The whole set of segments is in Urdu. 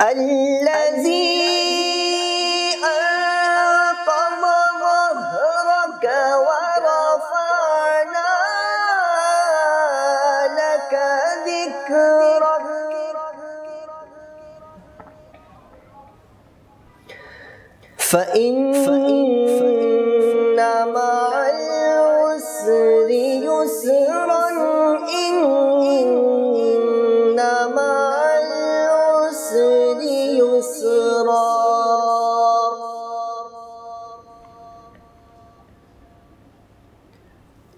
الذي أنقض ظهرك ورفعنا لك ذكرك فإن مع العسر يسرا إن مع يسرا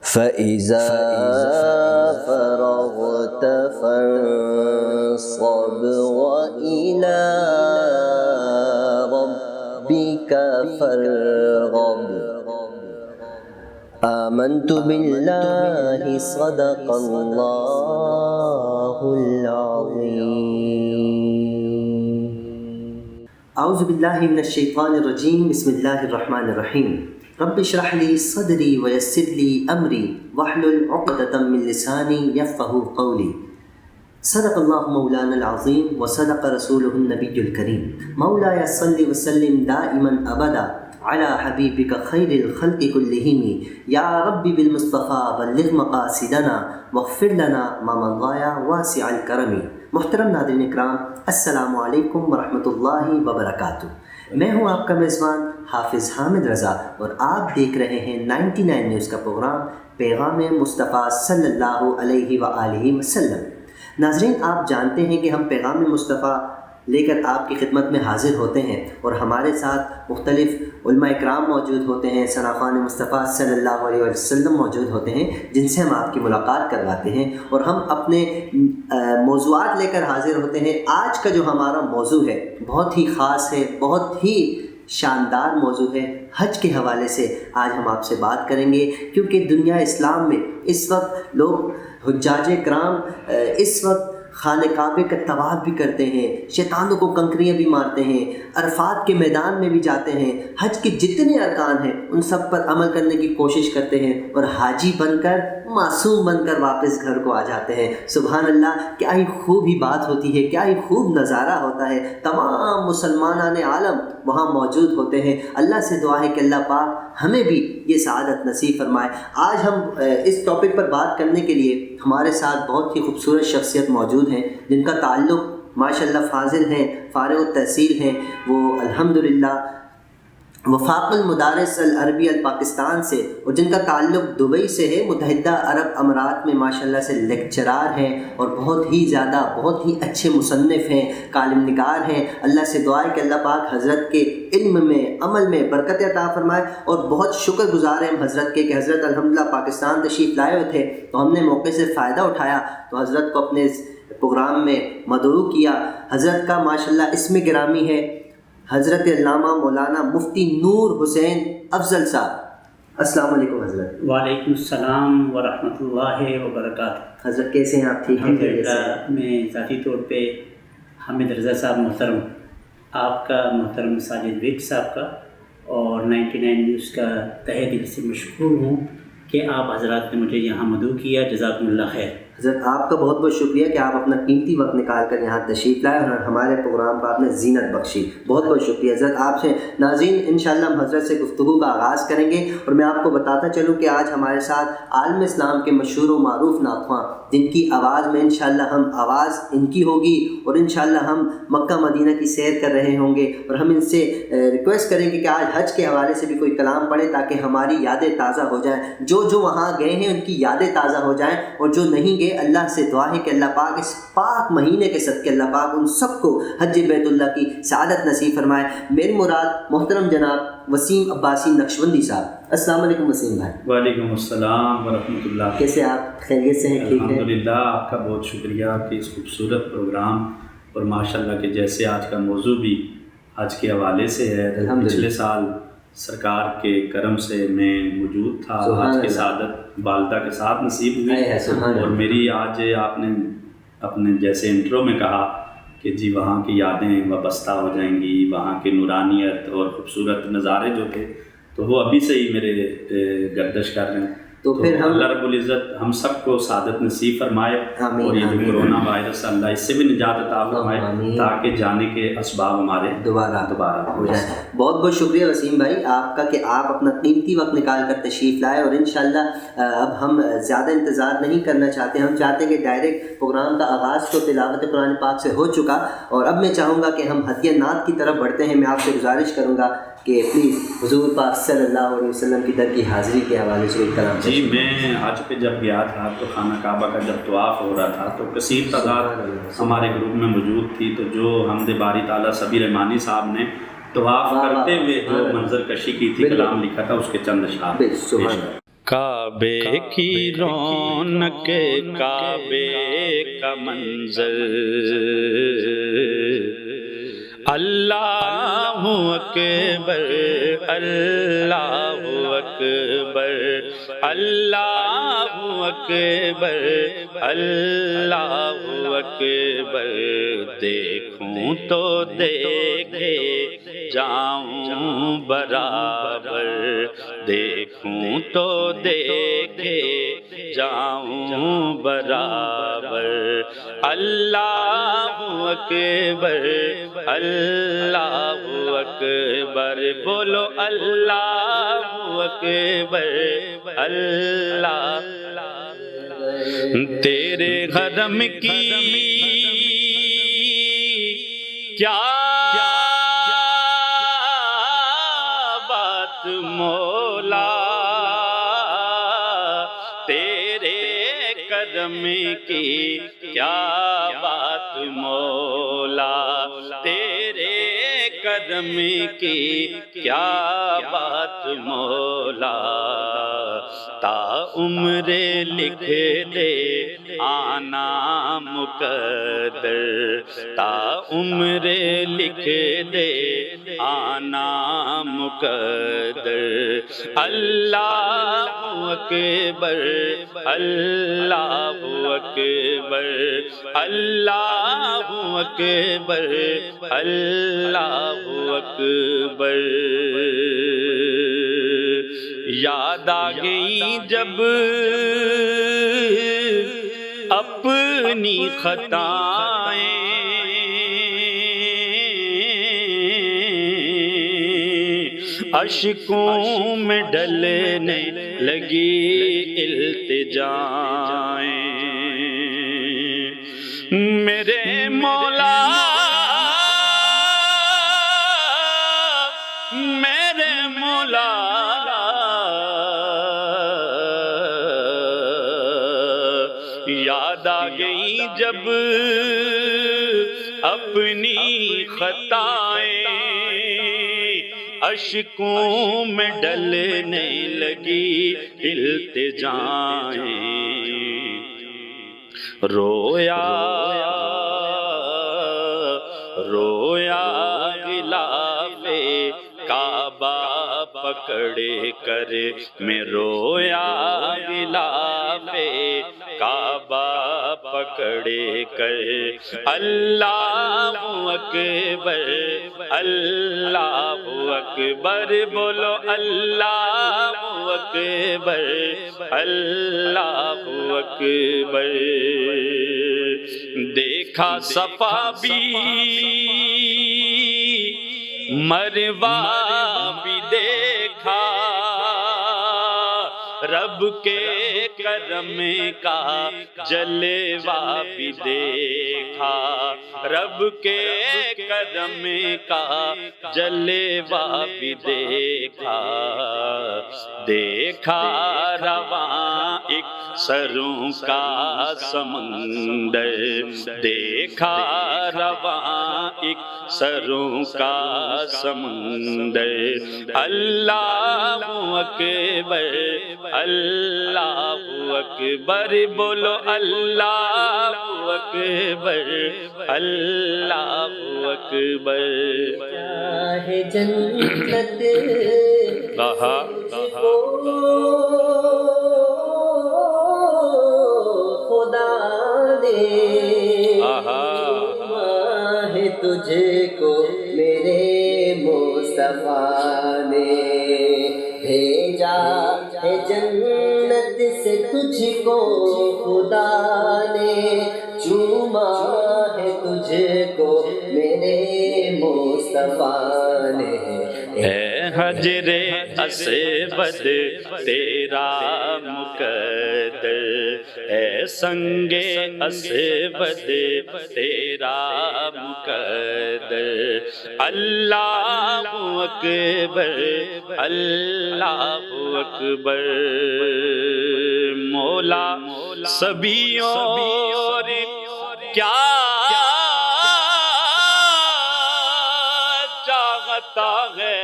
فإذا فرغت فانصب وإلى ربك فارغب آمنت بالله صدق الله العظيم. اعوذ باللہ من الشیطان الرجیم. بسم اللہ الرحمن الرحیم. رب اشرح لی صدری ویسر لی امری واحلل عقدۃ من لسانی یفقهوا قولی. صدق اللہ مولانا العظیم وصدق رسولہ النبی الکریم. مولاي صل وسلم دائما ابدا على حبیبک خیر الخلق کلہم یا رب بالمصطفیٰ بلغ مقاصدنا واغفر لنا ما مضى واسع الکرم. محترم ناظرین اکرام، السلام علیکم ورحمۃ اللہ وبرکاتہ. میں ہوں آپ کا میزبان حافظ حامد رضا اور آپ دیکھ رہے ہیں 99 نیوز کا پروگرام پیغام مصطفیٰ صلی اللہ علیہ وآلہ وسلم. ناظرین، آپ جانتے ہیں کہ ہم پیغام مصطفیٰ لے کر آپ کی خدمت میں حاضر ہوتے ہیں اور ہمارے ساتھ مختلف علماء اکرام موجود ہوتے ہیں، ثناءخوان مصطفیٰ صلی اللہ علیہ وسلم موجود ہوتے ہیں، جن سے ہم آپ کی ملاقات کرواتے ہیں اور ہم اپنے موضوعات لے کر حاضر ہوتے ہیں. آج کا جو ہمارا موضوع ہے بہت ہی خاص ہے، بہت ہی شاندار موضوع ہے. حج کے حوالے سے آج ہم آپ سے بات کریں گے، کیونکہ دنیا اسلام میں اس وقت لوگ حجاج کرام اس وقت خانہ کعبے کا طواف بھی کرتے ہیں، شیطانوں کو کنکریاں بھی مارتے ہیں، عرفات کے میدان میں بھی جاتے ہیں، حج کے جتنے ارکان ہیں ان سب پر عمل کرنے کی کوشش کرتے ہیں اور حاجی بن کر، معصوم بن کر واپس گھر کو آ جاتے ہیں. سبحان اللہ، کیا ہی خوب ہی بات ہوتی ہے، کیا ہی خوب نظارہ ہوتا ہے. تمام مسلمانان عالم وہاں موجود ہوتے ہیں. اللہ سے دعا ہے کہ اللہ پاک ہمیں بھی یہ سعادت نصیب فرمائے. آج ہم اس ٹاپک پر بات کرنے کے لیے ہمارے ساتھ بہت ہی خوبصورت شخصیت موجود ہیں، جن کا تعلق ماشاءاللہ فاضل ہیں، فارغ التحصیل ہیں. وہ الحمدللہ وفاق المدارس العربی الپاکستان سے، اور جن کا تعلق دبئی سے ہے، متحدہ عرب امارات میں ماشاءاللہ سے لیکچرار ہیں اور بہت ہی زیادہ بہت ہی اچھے مصنف ہیں، کالم نگار ہیں۔ اللہ سے دعا ہے کہ اللہ پاک حضرت کے علم میں عمل میں برکت عطا فرمائے، اور بہت شکر گزار ہیں ہم حضرت کے کہ حضرت الحمدللہ پاکستان تشریف لائے ہوئے تھے تو ہم نے موقع سے فائدہ اٹھایا، تو حضرت کو اپنے پروگرام میں مدعو کیا۔ حضرت کا ماشاءاللہ اسم گرامی ہے حضرت علامہ مولانا مفتی نور حسین افضل صاحب۔ السلام علیکم حضرت۔ وعلیکم السلام ورحمۃ اللہ وبرکاتہ۔ حضرت کیسے ہیں آپ؟ ٹھیک ہیں؟ الحمدللہ، میں ذاتی طور پہ حامد رضا صاحب محترم، آپ کا محترم ساجد ویک صاحب کا اور 99 نیوز کا تہہ دل سے مشکور ہوں کہ آپ حضرات نے مجھے یہاں مدعو کیا، جزاکم اللہ خیر۔ حضرت آپ کا بہت بہت شکریہ کہ آپ اپنا قیمتی وقت نکال کر یہاں تشریف لائے اور ہمارے پروگرام کو آپ نے زینت بخشی، بہت بہت شکریہ حضرت آپ سے۔ ناظرین، انشاءاللہ ہم حضرت سے گفتگو کا آغاز کریں گے، اور میں آپ کو بتاتا چلوں کہ آج ہمارے ساتھ عالم اسلام کے مشہور و معروف نعتخواں، جن کی آواز میں انشاءاللہ ہم آواز ان کی ہوگی، اور انشاءاللہ ہم مکہ مدینہ کی سیر کر رہے ہوں گے، اور ہم ان سے ریکویسٹ کریں گے کہ آج حج کے حوالے سے بھی کوئی کلام پڑھے تاکہ ہماری یادیں تازہ ہو جائیں، جو وہاں گئے ہیں ان کی یادیں تازہ ہو جائیں، اور جو نہیں گئے اللہ سے دعا ہے کہ اللہ پاک اس پاک مہینے کے صدقے اللہ پاک ان سب کو حج بیت اللہ کی سعادت نصیب فرمائے۔ میری مراد محترم جناب وسیم عباسی نقشبندی صاحب۔ السلام علیکم وسیم بھائی۔ وعلیکم السلام ورحمۃ اللہ۔ کیسے آپ؟ خیریت سے ہیں؟ ٹھیک ہے الحمدللہ، آپ کا بہت شکریہ کہ اس خوبصورت پروگرام، اور ماشاءاللہ کہ جیسے آج کا موضوع بھی آج کے حوالے سے ہے، پچھلے سال سرکار کے کرم سے میں موجود تھا، آج کی سعادت والدہ کے ساتھ نصیب ہوئی، اور میری آج آپ نے اپنے جیسے انٹرو میں کہا کہ جی وہاں کی یادیں وابستہ ہو جائیں گی، وہاں کی نورانیت اور خوبصورت نظارے جو تھے تو وہ ابھی سے ہی میرے گردش کر رہے ہیں۔ تو پھر اللہ رب العزت ہم سب کو سعادت نصیب فرمائے، اور یہ جو کرونا وائرس اللہ اس سے بھی نجات عطا فرمائے تاکہ جانے کے اسباب ہمارے دوبارہ ہو جائیں۔ بہت بہت شکریہ وسیم بھائی آپ کا کہ آپ اپنا قیمتی وقت نکال کر تشریف لائے، اور انشاءاللہ اب ہم زیادہ انتظار نہیں کرنا چاہتے، ہم چاہتے ہیں کہ ڈائریکٹ پروگرام کا آغاز تو تلاوت قرآن پاک سے ہو چکا، اور اب میں چاہوں گا کہ ہم ہدیہ نعت کی طرف بڑھتے ہیں۔ میں آپ سے گزارش کروں گا کہ پلیز حضور پاک صلی اللہ علیہ وسلم کی در کی حاضری کے حوالے سے ایک کلام۔ جی، میں حج پہ جب گیا تھا تو خانہ کعبہ کا جب طواف ہو رہا تھا تو کثیر تعداد ہمارے گروپ میں موجود تھی، تو جو حمد باری تعالیٰ سبیر رحمانی صاحب نے طواف کرتے ہوئے جو منظر کشی کی تھی، کلام لکھا تھا، اس کے چند اشعار۔ کعبے کی رونق، کعبے کا منظر، اللہ اکبر اللہ اکبر اللہ اکبر اللہ اکبر، دیکھوں تو دیکھے جاؤں برابر، دیکھوں تو دیکھے جاؤں برابر، اللہ اکبر اللہ اکبر، بولو اللہ اکبر اللہ۔ تیرے حرم کی کیا بات مولا، تیرے کرم کی کیا بات مولا، تیرے کرم کی کیا بات مولا، تا عمر لکھ دے آنا مقدر، تا عمر لکھ دے آنا مقدر، اللہ اکبر اللہ اکبر اللہ اکبر اللہ اکبر۔ یاد آ گئی جب اپنی خطائیں، اشکوں میں ڈلنے لگی التجائیں، میرے مولا میرے یاد آ گئی جب اپنی خطائیں، اشکوں میں ڈلنے لگی التجائیں، رویا رویا غلاف کعبہ پکڑے کر میں، رویا غلاف کعبہ پکڑے کر، اللہ اکبر اللہ اکبر، بولو اللہ اکبر اللہ اکبر، دیکھا صفا بھی مروہ بھی دیکھا، رب کے کرم کا جلوہ بھی دیکھا، رب کے کرم کا جلوہ بھی دیکھا، دیکھا رواں ایک سروں کا سمندر، دیکھا رواں ایک سروں کا سمندر، اللہ اکبر اللہ اکبر، بولو اللہ اکبر اللہ اکبر، چاہے جنت خدا نے ہے تجھے کو میرے مصطفیٰ نے بھیجا ہے، جنت سے تجھ کو خدا نے چوما ہے تجھے کو میرے مصطفیٰ نے، اے حجر اسود تیرا مقدر، اے سنگ اسود تیرا مقدر، اللہ اکبر اللہ اکبر، مولا سبھی اور کیا چاہتا ہے،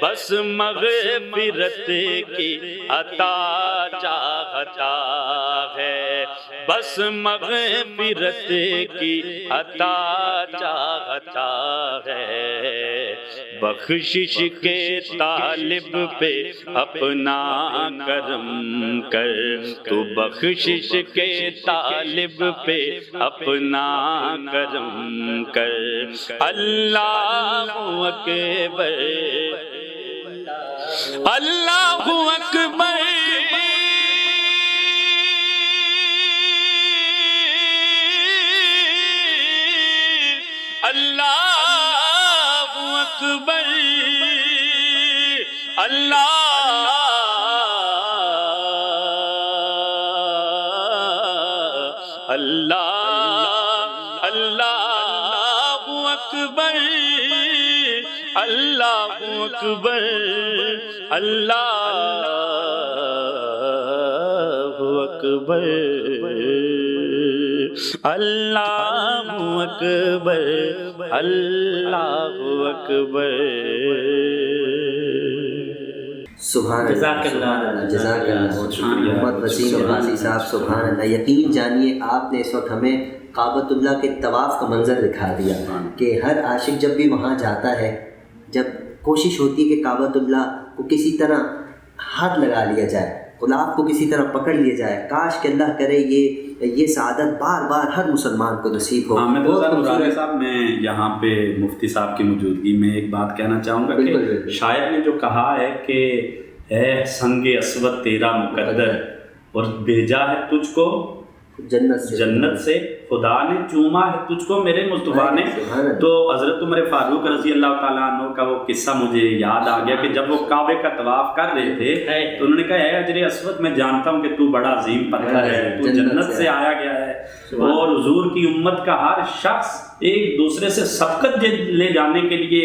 بس مغفرت کی عطا چاہتا ہے، بس مغفرت کی عطا چاہتا ہے، بخشش کے طالب پہ اپنا کرم کر، تو بخشش کے طالب پہ اپنا کرم کر، اللہ اکبر اللہ اکبر، اللہ اکبر اللہ اللہ اللہ اکبر اللہ اکبر اللہ اکبر اللہ اکبر اللہ اکبر، سبحان اللہ جزاک اللہ جزاک اللہ، بہت شکریہ، محمد وسیم عباسی صاحب سبحان اللہ، یقین جانیے آپ نے اس وقت ہمیں کعبۃ اللہ کے طواف کا منظر دکھا دیا کہ ہر عاشق جب بھی وہاں جاتا ہے، جب کوشش ہوتی ہے کہ کعبۃ اللہ کو کسی طرح ہاتھ لگا لیا جائے، غلاف کو کسی طرح پکڑ لیا جائے، کاش کہ اللہ کرے یہ سعادت بار بار ہر مسلمان کو نصیب ہو۔ صاحب میں یہاں پہ مفتی صاحب کی موجودگی میں ایک بات کہنا چاہوں گا کہ شاعر نے جو کہا ہے کہ اے سنگ اسود تیرا مقدر، اور بھیجا ہے تجھ کو جنت سے خدا نے، چوما ہے تجھ کو میرے مصطفیٰ نے، تو حضرت عمر فاروق رضی اللہ تعالیٰ عنہ کا وہ قصہ مجھے یاد آ گیا کہ جب وہ کعبے کا طواف کر رہے تھے تو انہوں نے کہا اے حجر اسود میں جانتا ہوں کہ تو بڑا عظیم پتھر ہے، تو جنت سے آیا گیا ہے، اور حضور کی امت کا ہر شخص ایک دوسرے سے سبقت لے جانے کے لیے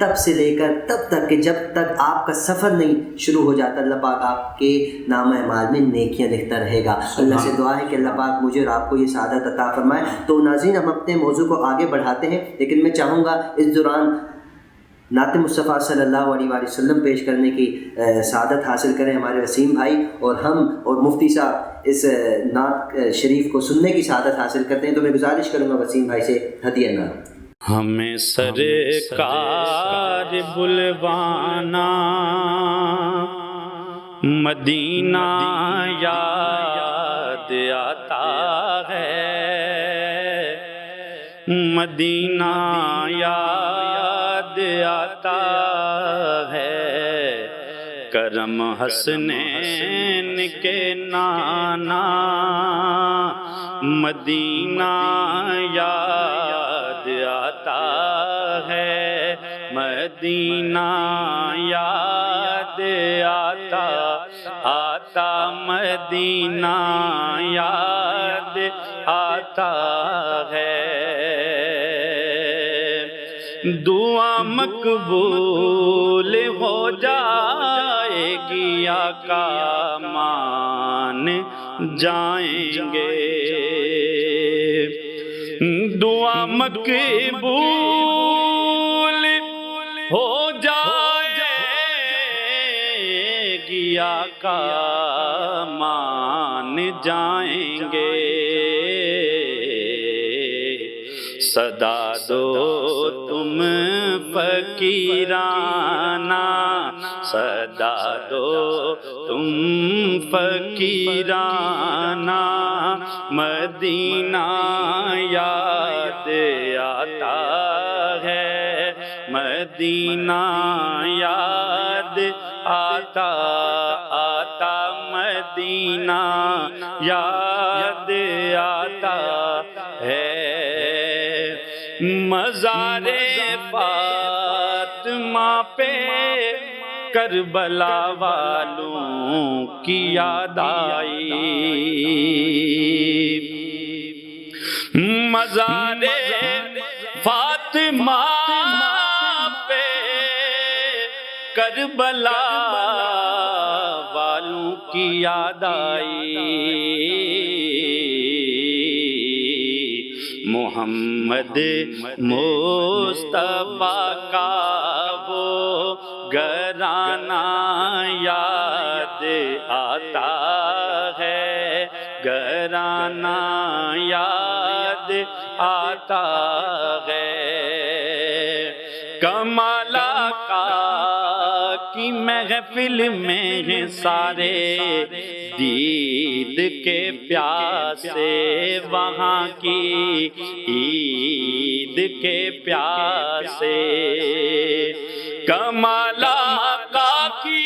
تب سے لے کر تب تک کہ جب تک آپ کا سفر نہیں شروع ہو جاتا اللہ پاک آپ کے نامہ اعمال میں نیکیاں لکھتا رہے گا۔ اللہ سے دعا ہے کہ اللہ پاک مجھے اور آپ کو یہ سعادت عطا فرمائے۔ تو ناظرین ہم اپنے موضوع کو آگے بڑھاتے ہیں، لیکن میں چاہوں گا اس دوران نعت مصطفیٰ صلی اللہ علیہ وآلہ وسلم پیش کرنے کی سعادت حاصل کریں ہمارے وسیم بھائی، اور ہم اور مفتی صاحب اس نعت شریف کو سننے کی سعادت حاصل کرتے ہیں۔ تو میں گزارش کروں گا وسیم بھائی سے ہدیہ نعت۔ ہمیں سرکار بلوانا مدینہ یاد آتا ہے، مدینہ یاد آتا ہے، کرم حسنین کے نانا مدینہ یاد آتا ہے، مدینہ یاد آتا مدینہ یاد آتا ہے، دعا مقبول ہو جائے گی آقا مان جائیں گے، دعا مقبول ہو جائے گی آقا مان جائیں گے، صدا دو تم فقیرانہ، صدا دو تم فقیرانہ، مدینہ یاد آتا ہے، مدینہ یاد آتا مدینہ یاد آتا ہے، مزار فاطمہ پہ کربلا والوں کی یاد آئی، مزار فاطمہ پہ کربلا والوں کی یاد آئی، محمد مصطفیٰ کا وہ گھرانہ یاد آتا ہے، گھرانہ یاد آتا ہے، کمال آقا کی محفل میں ہیں سارے دید کے پیاسے، وہاں کی عید کے پیاسے، کمال آقا کی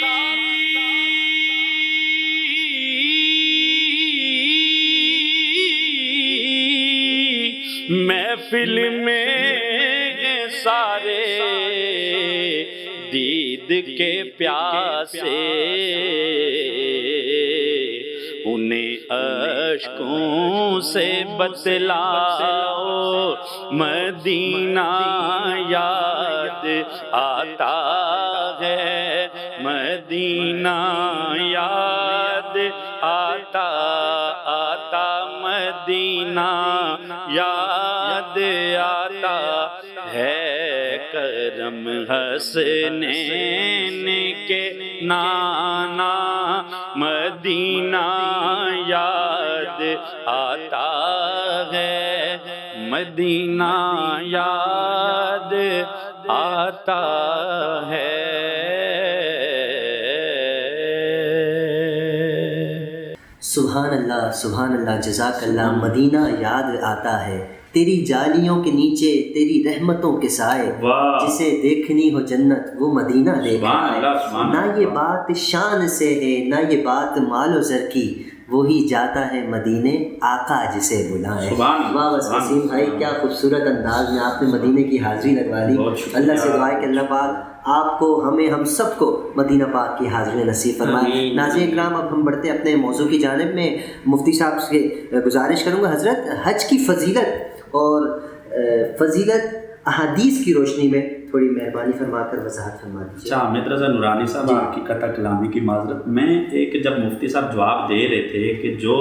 محفل میں سارے دید کے پیاسے، انہیں اشکوں سے بتلاؤ مدینہ یاد آتا ہے، مدینہ یاد آتا مدینہ یاد آتا ہے، کرم حسنین کے نانا مدینہ یاد آتا ہے، مدینہ یاد آتا ہے۔ سبحان اللہ جزاک اللہ، مدینہ یاد آتا ہے، تیری جالیوں کے نیچے تیری رحمتوں کے سائے، جسے دیکھنی ہو جنت وہ مدینہ دیکھ آئے، نہ یہ بات شان سے ہے نہ یہ بات مال و زر کی، وہی جاتا ہے مدینے آقا جسے بلائے۔ واہ وسیم بھائی، کیا خوبصورت انداز میں آپ نے مدینے کی حاضری لگوا دی۔ اللہ سے دعا ہے کہ اللہ پاک آپ کو، ہمیں، ہم سب کو مدینہ پاک کی حاضری نصیب فرمائے۔ ناظرین اکرام، اب ہم بڑھتے اپنے موضوع کی جانب میں۔ مفتی صاحب سے گزارش کروں گا حضرت، حج کی فضیلت اور فضیلت احادیث کی روشنی میں تھوڑی مہربانی فرما کر وضاحت فرما دیجیے. اچھا حامد رضا نورانی صاحب، آپ کی قطع کلامی کی معذرت. میں ایک جب مفتی صاحب جواب دے رہے تھے کہ جو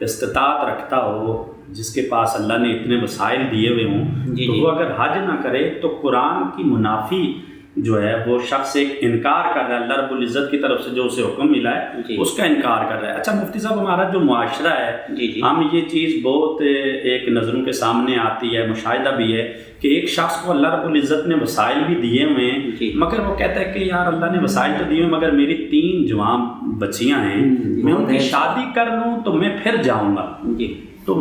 استطاعت رکھتا ہو، جس کے پاس اللہ نے اتنے وسائل دیے ہوئے ہوں، تو وہ اگر حج نہ کرے تو قرآن کی منافی جو ہے وہ شخص ایک انکار کر رہا ہے. اللہ رب العزت کی طرف سے جو اسے حکم ملا ہے اس کا انکار کر رہا ہے. اچھا مفتی صاحب، ہمارا جو معاشرہ ہے، ہم یہ چیز بہت ایک نظروں کے سامنے آتی ہے، مشاہدہ بھی ہے کہ ایک شخص کو اللہ رب العزت نے وسائل بھی دیے ہوئے ہیں، مگر وہ کہتا ہے کہ یار اللہ نے وسائل تو دیے ہوئے مگر میری 3 جوان بچیاں ہیں، میں ان کی شادی کر لوں تو میں پھر جاؤں گا. تو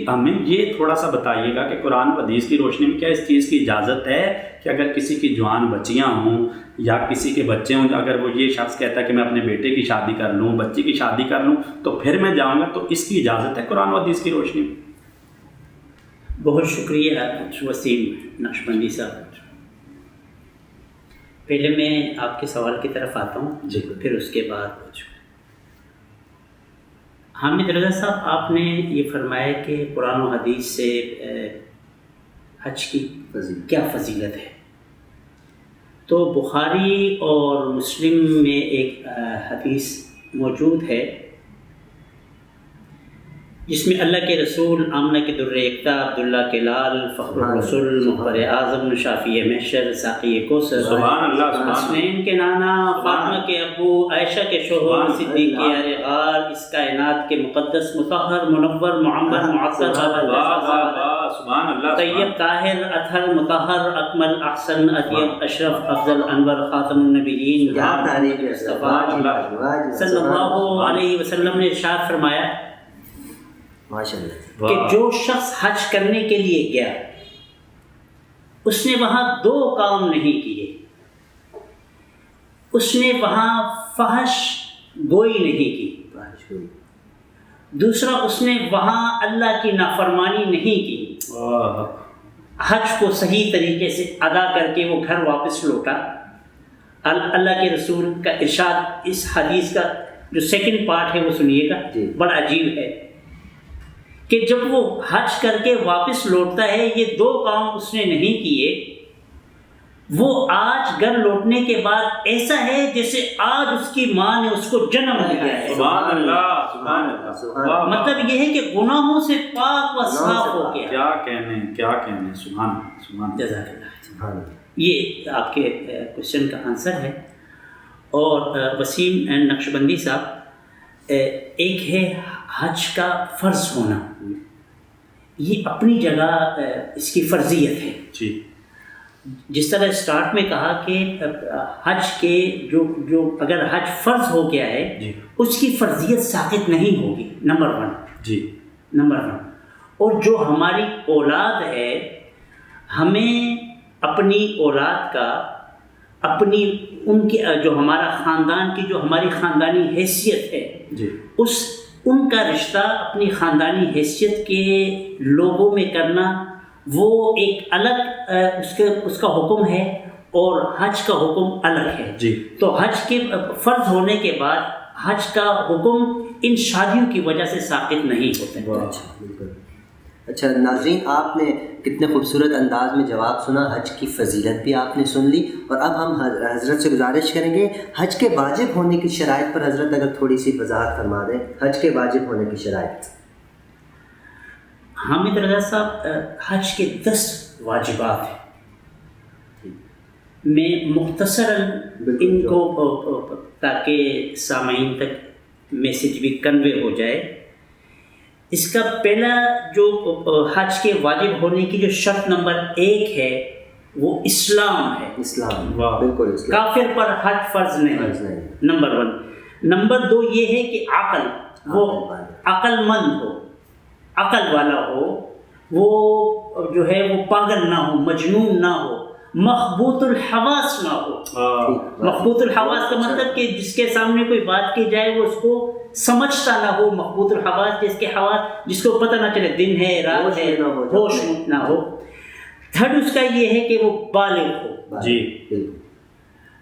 ہمیں یہ تھوڑا سا بتائیے گا کہ قرآن و حدیث کی روشنی میں کیا اس چیز کی اجازت ہے کہ اگر کسی کی جوان بچیاں ہوں یا کسی کے بچے ہوں، اگر وہ یہ شخص کہتا ہے کہ میں اپنے بیٹے کی شادی کر لوں، بچی کی شادی کر لوں تو پھر میں جاؤں گا، تو اس کی اجازت ہے قرآن و حدیث کی روشنی میں؟ بہت شکریہ وسیم نقشبندی صاحب. پہلے میں آپ کے سوال کی طرف آتا ہوں، پھر اس کے بعد حامد رضا صاحب، آپ نے یہ فرمایا کہ قرآن و حدیث سے حج کی کیا فضیلت ہے. تو بخاری اور مسلم میں ایک حدیث موجود ہے جس میں اللہ کے رسول آمنہ کے در یکتا، عبداللہ کے لال، فخر الرسول، محبر اعظم، شافی محشر، ساقی کوثر، سبحان اللہ، حسنین کے نانا، فاطمہ کے ابو، عائشہ کے شوہر، صدیق کے یار غار، اس کائنات کے مقدس، مطہر، منور، معمر، معطر، سبحان اللہ، طیب، طاہر، اطہر، مطہر، اکمل، احسن، اطیب، اشرف، افضل، انور، خاتم النبیین صلی اللہ علیہ وسلم نے ارشاد فرمایا کہ جو شخص حج کرنے کے لیے گیا اس نے وہاں 2 کام نہیں کیے. اس نے وہاں فحش گوئی نہیں کی، دوسرا اس نے وہاں اللہ کی نافرمانی نہیں کی، حج کو صحیح طریقے سے ادا کر کے وہ گھر واپس لوٹا. اللہ کے رسول کا ارشاد، اس حدیث کا جو سیکنڈ پارٹ ہے وہ سنیے گا، بڑا عجیب ہے کہ جب وہ حج کر کے واپس لوٹتا ہے، یہ 2 کام اس نے نہیں کیے، وہ آج گھر لوٹنے کے بعد ایسا ہے جیسے آج اس کی ماں نے اس کو جنم دیا ہے. سبحان اللہ، سبحان اللہ. مطلب یہ ہے کہ گناہوں سے پاک و صاف ہو گیا. کیا کہنے، سبحان اللہ. جزاک اللہ. یہ آپ کے کوشچن کا آنسر ہے. اور وسیم نقشبندی صاحب، ایک ہے حج کا فرض ہونا، یہ اپنی جگہ اس کی فرضیت ہے. جس طرح اسٹارٹ میں کہا کہ حج کے جو اگر حج فرض ہو گیا ہے اس کی فرضیت ساقط نہیں ہوگی، نمبر 1. اور جو ہماری اولاد ہے، ہمیں اپنی اولاد کا، اپنی ان کی جو ہمارا خاندان کی جو ہماری خاندانی حیثیت ہے، ان کا رشتہ اپنی خاندانی حیثیت کے لوگوں میں کرنا، وہ ایک الگ اس کا حکم ہے اور حج کا حکم الگ ہے. تو حج کے فرض ہونے کے بعد حج کا حکم ان شادیوں کی وجہ سے ساقط نہیں ہوتا. اچھا ناظرین، آپ نے کتنے خوبصورت انداز میں جواب سنا، حج کی فضیلت بھی آپ نے سن لی. اور اب ہم حضرت سے گزارش کریں گے حج کے واجب ہونے کی شرائط پر حضرت اگر تھوڑی سی وضاحت فرما دیں. حج کے واجب ہونے کی شرائط. حامد رضا صاحب، حج کے 10 واجبات ہیں. میں مختصراً ان کو تاکہ سامعین تک میسج بھی کنوے ہو جائے. اس کا پہلا جو حج کے واجب ہونے کی جو شرط نمبر 1 ہے وہ اسلام ہے. اسلام، بالکل. کافر پر حج فرض نہیں، نمبر 1. نمبر 2 یہ ہے کہ عقل، وہ عقل مند ہو، عقل والا ہو، وہ جو ہے وہ پاگل نہ ہو، مجنون نہ ہو، مخبوط الحواس نہ ہو. مخبوط الحواس کا مطلب کہ جس کے سامنے کوئی بات کی جائے وہ اس کو سمجھتا نہ ہو. مخبوط الحواس جس کے حواس، جس کو پتہ نہ چلے دن ہے رات ہے، ہوش نہ ہو. 3rd اس کا یہ ہے کہ وہ بالغ ہو.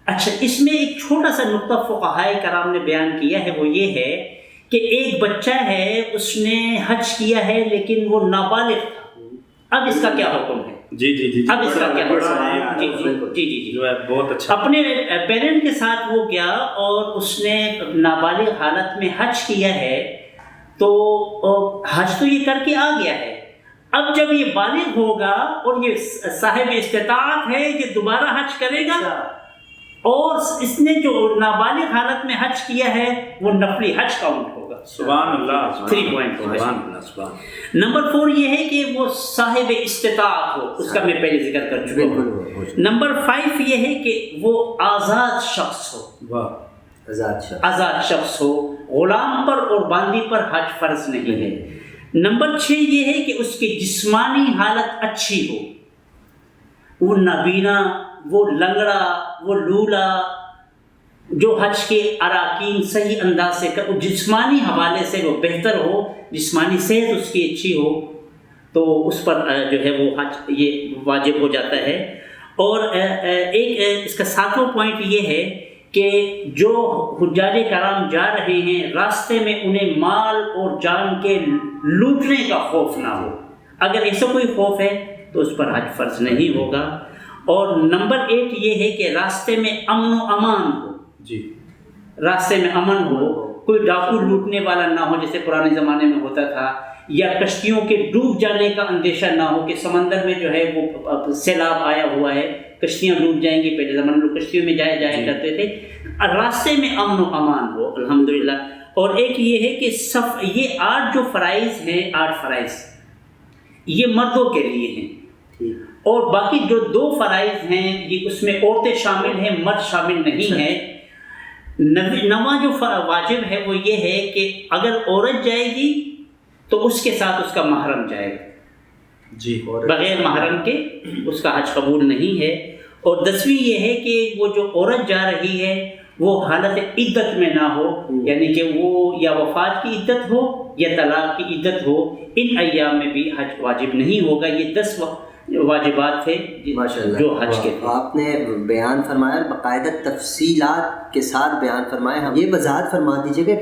اچھا، اس میں ایک چھوٹا سا نقطہ فقہائے کرام نے بیان کیا ہے، وہ یہ ہے کہ ایک بچہ ہے، اس نے حج کیا ہے لیکن وہ نابالغ تھا. اب اس کا کیا حکم ہے؟ جی جی جی اب اس کا کیا بڑا جی جی جی جی جو ہے بہت اچھا اپنے پیرنٹ کے ساتھ وہ گیا اور اس نے نابالغ حالت میں حج کیا ہے، تو حج تو یہ کر کے آ گیا ہے، اب جب یہ بالغ ہوگا اور یہ صاحب استطاعت ہے کہ دوبارہ حج کرے گا، اور اس نے جو نابالغ حالت میں حج کیا ہے وہ نفلی حج کاؤنٹ ہوگا. سبحان اللہ 3 پوائنٹ ہوگا. سبحان اللہ سبحان نمبر 4 یہ ہے کہ وہ صاحب استطاعت ہو، اس کا میں پہلے ذکر کر چکا ہوں. نمبر 5 یہ ہے کہ وہ آزاد شخص ہو، واہ آزاد شخص ہو، غلام پر اور باندی پر حج فرض نہیں ہے. نمبر 6 یہ ہے کہ اس کی جسمانی حالت اچھی ہو، وہ نابینا، وہ لنگڑا، وہ لولا، جو حج کے اراکین صحیح انداز سے جسمانی حوالے سے وہ بہتر ہو، جسمانی صحت اس کی اچھی ہو، تو اس پر جو ہے وہ حج یہ واجب ہو جاتا ہے. اور ایک اس کا 7واں پوائنٹ یہ ہے کہ جو حجاج کرام جا رہے ہیں راستے میں انہیں مال اور جان کے لوٹنے کا خوف نہ ہو. اگر ایسا کوئی خوف ہے تو اس پر حج فرض نہیں ہوگا. اور نمبر 8 یہ ہے کہ راستے میں امن و امان ہو، جی راستے میں امن ہو، کوئی ڈاکو لوٹنے والا نہ ہو جیسے پرانے زمانے میں ہوتا تھا، یا کشتیوں کے ڈوب جانے کا اندیشہ نہ ہو کہ سمندر میں جو ہے وہ سیلاب آیا ہوا ہے، کشتیاں ڈوب جائیں گی. پہلے زمانے میں لوگ کشتیوں میں جایا کرتے تھے. راستے میں امن و امان ہو الحمدللہ. اور ایک یہ ہے کہ یہ 8 جو فرائض ہیں، 8 فرائض یہ مردوں کے لیے ہیں، اور باقی جو 2 فرائض ہیں یہ اس میں عورتیں شامل ہیں، مرد شامل نہیں ہیں. 9واں جو واجب ہے وہ یہ ہے کہ اگر عورت جائے گی تو اس کے ساتھ اس کا محرم جائے گا، جی بغیر محرم کے اس کا حج قبول نہیں ہے. اور 10ویں یہ ہے کہ وہ جو عورت جا رہی ہے وہ حالت عدت میں نہ ہو، یعنی کہ وہ یا وفات کی عدت ہو یا طلاق کی عدت ہو، ان ایام میں بھی حج واجب نہیں ہوگا. یہ 10 واجبات تھے جو حج کے تھے. آپ نے بیان فرمایا، باقاعدہ تفصیلات کے ساتھ بیان فرمایا. ہم یہ وضاحت فرما دیجیے کہ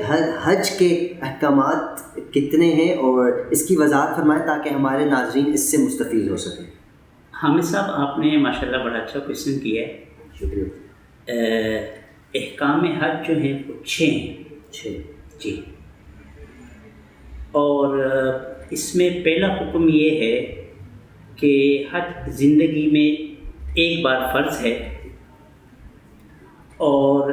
حج کے احکامات کتنے ہیں اور اس کی وضاحت فرمائیں تاکہ ہمارے ناظرین اس سے مستفید ہو سکیں. حامد صاحب آپ نے ماشاءاللہ بڑا اچھا کویشچن کیا ہے. شکریہ. احکام حج جو ہیں وہ 6 ہیں. جی. اور اس میں پہلا حکم یہ ہے کہ حج زندگی میں ایک بار فرض ہے، اور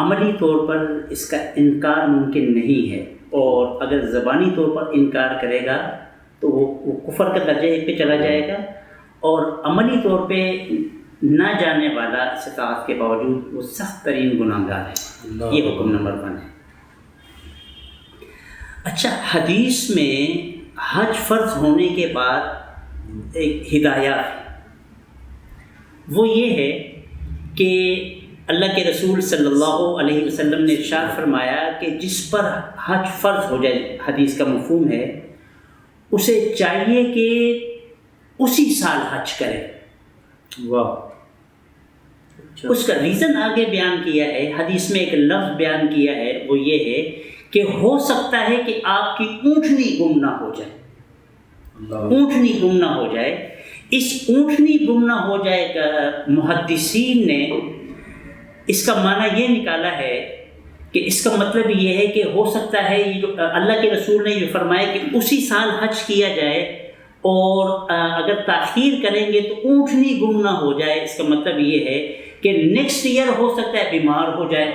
عملی طور پر اس کا انکار ممکن نہیں ہے، اور اگر زبانی طور پر انکار کرے گا تو وہ کفر کا درجہ 1 پہ چلا جائے گا، اور عملی طور پہ نہ جانے والا استطاعت کے باوجود وہ سخت ترین گناہ گار ہے. یہ حکم نمبر 1 ہے. اچھا، حدیث میں حج فرض ہونے کے بعد ایک ہدایات ہے، وہ یہ ہے کہ اللہ کے رسول صلی اللہ علیہ وسلم نے ارشاد فرمایا کہ جس پر حج فرض ہو جائے، حدیث کا مفہوم ہے، اسے چاہیے کہ اسی سال حج کرے. واہ. اس کا ریزن آگے بیان کیا ہے، حدیث میں ایک لفظ بیان کیا ہے، وہ یہ ہے کہ ہو سکتا ہے کہ آپ کی اونٹنی گم نہ ہو جائے. اونٹنی گم نہ ہو جائے. اس اونٹنی گم نہ ہو جائے کا محدثین نے اس کا معنی یہ نکالا ہے کہ اس کا مطلب یہ ہے کہ ہو سکتا ہے یہ جو اللہ کے رسول نے یہ فرمایا کہ اسی سال حج کیا جائے، اور اگر تاخیر کریں گے تو اونٹنی گم نہ ہو جائے. اس کا مطلب یہ ہے کہ نیکسٹ ایئر ہو سکتا ہے بیمار ہو جائے.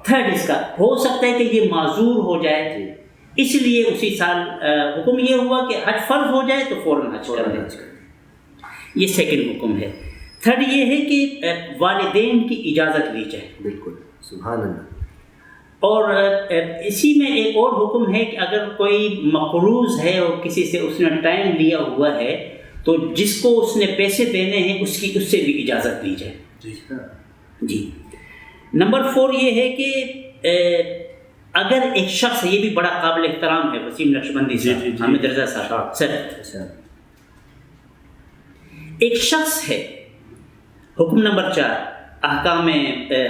3rd اس کا ہو سکتا ہے کہ یہ معذور ہو جائے، اس لیے اسی سال حکم یہ ہوا کہ حج فرض ہو جائے تو فوراً حج کر دیں. یہ 2nd حکم ہے. 3rd یہ ہے کہ والدین کی اجازت لی جائے. بالکل سبحان اللہ. اور اسی میں ایک اور حکم ہے کہ اگر کوئی مقروض ہے اور کسی سے اس نے ٹائم لیا ہوا ہے تو جس کو اس نے پیسے دینے ہیں اس سے بھی اجازت لی جائے. جی. نمبر 4 یہ ہے کہ اگر ایک شخص، یہ بھی بڑا قابل احترام ہے وسیم نقشبندی صاحب، حامد رضا صاحب سر، ایک شخص ہے، حکم نمبر 4 احکام